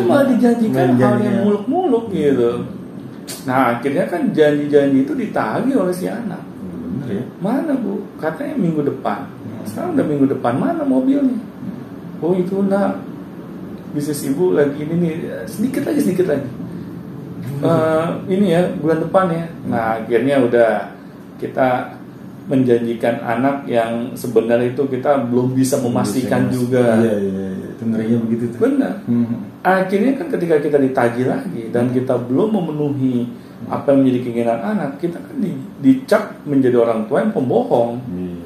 malah dijanjikan hal yang muluk-muluk gitu. Nah akhirnya kan janji-janji itu ditagih oleh si anak. Bener ya. Mana bu? Katanya minggu depan. Sekarang udah minggu depan, mana mobilnya? Oh itu nak, bisnis ibu lagi ini nih, sedikit lagi. Ini ya bulan depan ya. Nah akhirnya udah kita menjanjikan anak yang sebenarnya itu kita belum bisa memastikan juga. Iya. Itu ngerinya begitu tuh. Benar. Akhirnya kan ketika kita ditagih lagi dan kita belum memenuhi apa yang menjadi keinginan anak, kita kan dicap menjadi orang tua yang pembohong. Iya.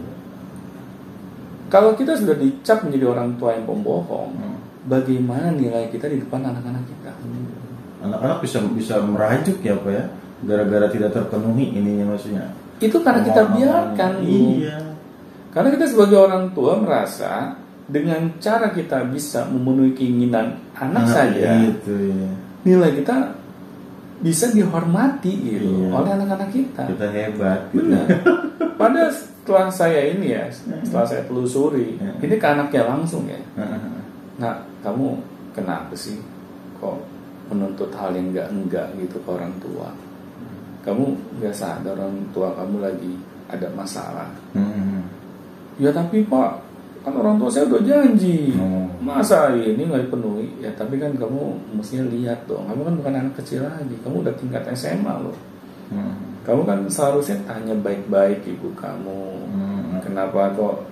Kalau kita sudah dicap menjadi orang tua yang pembohong, bagaimana nilai kita di depan anak-anak kita? Anak-anak bisa merajuk ya Pak ya, gara-gara tidak terpenuhi ininya maksudnya. Itu karena kita biarkan. Iya. Karena kita sebagai orang tua merasa dengan cara kita bisa memenuhi keinginan anak saja, gitu, ya. nilai kita bisa dihormati gitu oleh anak-anak kita. Kita hebat. Gitu. Benar. Pada setelah saya ini ya, setelah saya telusuri, ini ke anaknya langsung ya. Nah, kamu kenapa sih kok menuntut hal yang enggak gitu ke orang tua? Kamu nggak sadar orang tua kamu lagi ada masalah. Ya tapi Pak, kan orang tua saya udah janji. Masa ini nggak dipenuhi? Ya tapi kan kamu mestinya lihat dong. Kamu kan bukan anak kecil lagi. Kamu udah tingkat SMA loh. Kamu kan seharusnya tanya baik-baik ibu kamu. Kenapa kok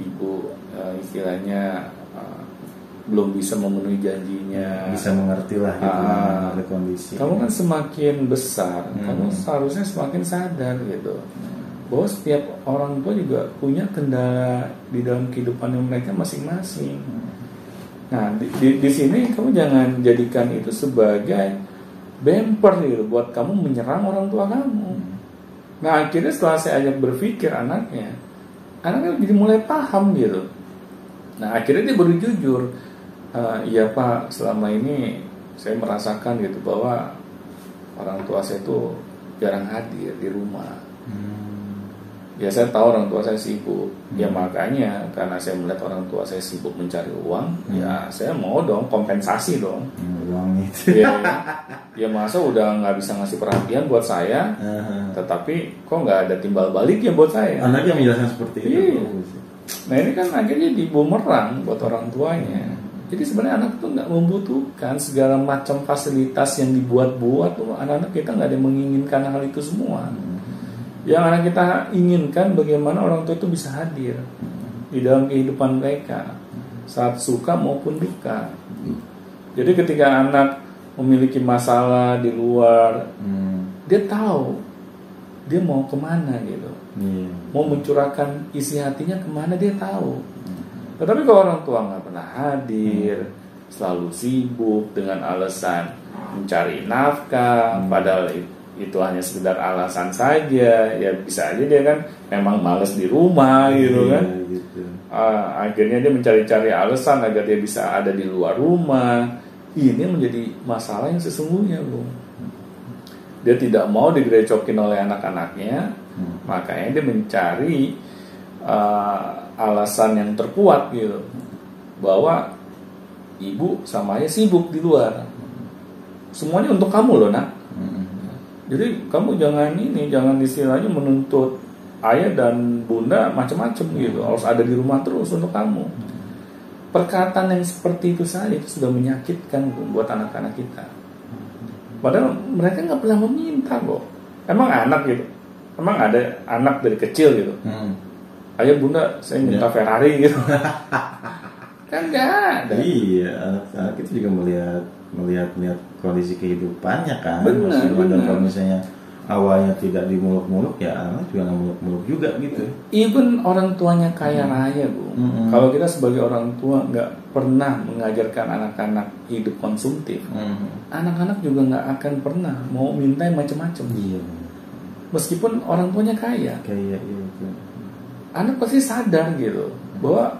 ibu istilahnya belum bisa memenuhi janjinya, bisa mengerti lah gitu ada kondisi. Kamu kan semakin besar, kamu seharusnya semakin sadar gitu bahwa setiap orang tua juga punya kendala di dalam kehidupan mereka masing-masing. Nah di sini kamu jangan jadikan itu sebagai bumper gitu buat kamu menyerang orang tua kamu. Nah akhirnya setelah saya ajak berpikir anaknya jadi mulai paham gitu. Nah akhirnya dia baru jujur. Iya Pak, selama ini saya merasakan gitu bahwa orang tua saya itu jarang hadir di rumah. Ya saya tahu orang tua saya sibuk. Ya makanya karena saya melihat orang tua saya sibuk mencari uang, ya saya mau dong kompensasi dong. Uang itu. Ya masa udah nggak bisa ngasih perhatian buat saya, tetapi kok nggak ada timbal baliknya buat saya. Anaknya menjelaskan seperti itu. Nah ini kan akhirnya dibumerang buat orang tuanya. Jadi sebenarnya anak itu nggak membutuhkan segala macam fasilitas yang dibuat-buat. Anak-anak kita nggak ada yang menginginkan hal itu semua. Yang anak kita inginkan bagaimana orang tua itu bisa hadir di dalam kehidupan mereka saat suka maupun duka. Jadi ketika anak memiliki masalah di luar, dia tahu dia mau kemana gitu, mau mencurahkan isi hatinya kemana dia tahu. Tetapi kalau orang tua nggak pernah hadir, selalu sibuk dengan alasan mencari nafkah, padahal itu hanya sekedar alasan saja, ya bisa aja dia kan memang malas di rumah gitu kan. Akhirnya dia mencari-cari alasan agar dia bisa ada di luar rumah. Ini menjadi masalah yang sesungguhnya loh. Dia tidak mau digerecokin oleh anak-anaknya, makanya dia mencari alasan yang terkuat gitu bahwa ibu sama ayah sibuk di luar, semuanya untuk kamu loh nak. Jadi kamu jangan istilahnya menuntut ayah dan bunda macam-macam gitu, harus ada di rumah terus untuk kamu. Perkataan yang seperti itu saja itu sudah menyakitkan buat anak-anak kita. Padahal mereka nggak pernah meminta kok. Emang anak gitu, emang ada anak dari kecil gitu. Ayah bunda saya minta Ferrari gitu. Kan nggak ada. Iya, anak-anak itu juga melihat kondisi kehidupannya kan. Benar. Dan kalau misalnya awalnya tidak dimuluk-muluk, ya anak juga nggak muluk-muluk juga gitu. Even orang tuanya kaya raya bu, kalau kita sebagai orang tua nggak pernah mengajarkan anak-anak hidup konsumtif, anak-anak juga nggak akan pernah mau minta yang macam-macam. Iya. Meskipun orang tuanya kaya. Iya. Anak pasti sadar gitu bahwa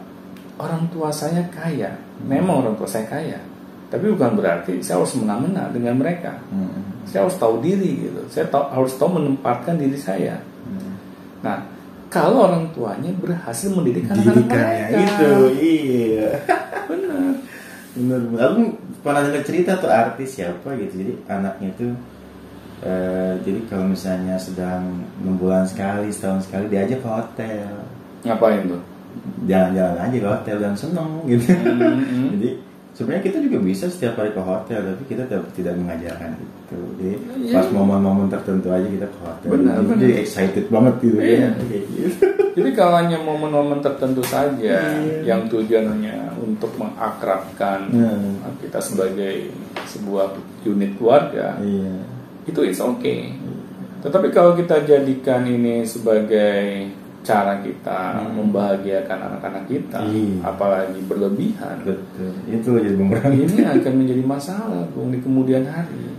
orang tua saya kaya, memang orang tua saya kaya, tapi bukan berarti saya harus menang-menang dengan mereka. Saya harus tahu diri gitu, harus tahu menempatkan diri saya. Nah, kalau orang tuanya berhasil mendidik anak-anak mereka, itu, iya, benar. Bener. Aku pernah dengar cerita tuh artis siapa gitu. Jadi anaknya tuh jadi kalau misalnya sedang 6 bulan sekali, setahun sekali diajak ke hotel. Ngapain tuh? Jalan-jalan aja ke hotel dan seneng gitu. Jadi sebenarnya kita juga bisa setiap hari ke hotel, tapi kita tidak mengajarkan itu. Jadi pas momen-momen tertentu aja kita ke hotel. Benar. Jadi excited banget gitu. Iya. Kayak gitu. Jadi kalau hanya momen-momen tertentu saja yang tujuannya untuk mengakrabkan kita sebagai sebuah unit keluarga, itu it's okay. Tetapi kalau kita jadikan ini sebagai cara kita membahagiakan anak-anak kita, apalagi berlebihan, betul. Itu jadi bumerang. Ini akan menjadi masalah, Bung, di kemudian hari.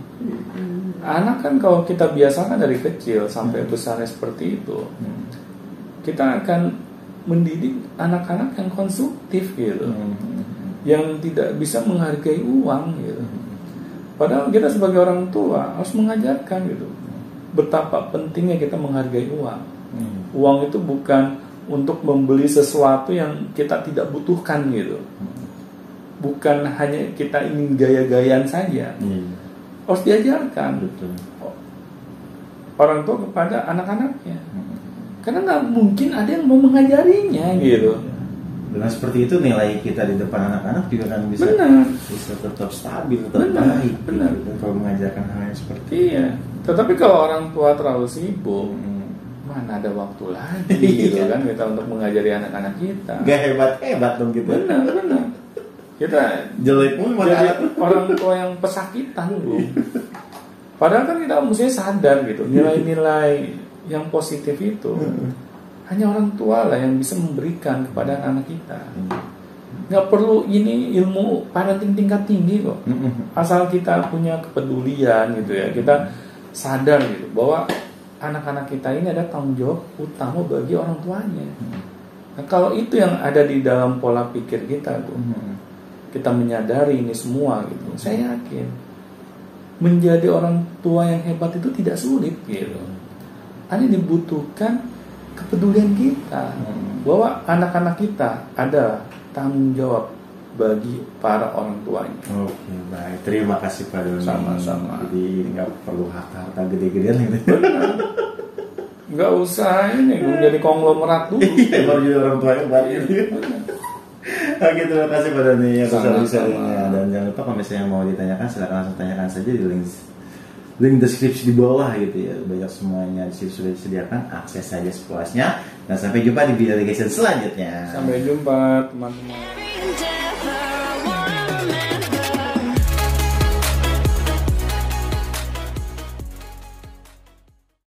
Anak kan kalau kita biasakan dari kecil sampai besarnya seperti itu, kita akan mendidik anak-anak yang konsumtif gitu, yang tidak bisa menghargai uang gitu. Padahal kita sebagai orang tua harus mengajarkan gitu betapa pentingnya kita menghargai uang. Uang itu bukan untuk membeli sesuatu yang kita tidak butuhkan gitu. Bukan hanya kita ingin gaya-gayaan saja. Harus diajarkan. Betul. Orang tua kepada anak-anaknya. Karena nggak mungkin ada yang mau mengajarinya gitu. Dengan seperti itu nilai kita di depan anak-anak juga kan bisa tetap stabil, tetap baik. Benar. Gitu, kalau mengajarkan hal yang seperti itu. Iya. Tetapi kalau orang tua terlalu sibuk, mana ada waktu lagi gitu kan kita untuk mengajari anak-anak kita. Gak hebat dong kita. Benar. Kita jelek pun jadi orang tua yang pesakitan, Bu. Padahal kan kita mesti sadar gitu, nilai-nilai yang positif itu hanya orang tua lah yang bisa memberikan kepada anak kita. Nggak perlu ini ilmu parenting tingkat tinggi kok. Asal kita punya kepedulian gitu ya, kita sadar gitu bahwa anak-anak kita ini ada tanggung jawab utama bagi orang tuanya. Nah, kalau itu yang ada di dalam pola pikir kita tuh, kita menyadari ini semua gitu, saya yakin menjadi orang tua yang hebat itu tidak sulit gitu. Hanya dibutuhkan kepedulian kita bahwa anak-anak kita ada tanggung jawab bagi para orang tuanya. Oke, baik. Terima kasih Pak Doni. Sama-sama. Jadi nggak perlu harta gede-gedean gitu. Benar. Nggak usah ini menjadi konglomerat dulu. Iya, baru jadi orang tua yang baik. Oke, terima kasih Pak Doni atas sharing-sharingnya. Dan jangan lupa kalau misalnya mau ditanyakan silakan langsung tanyakan saja di link deskripsi di bawah gitu ya. Banyak semuanya di situ sudah disediakan, akses saja sepuasnya. Dan sampai jumpa di video education selanjutnya. Sampai jumpa teman-teman.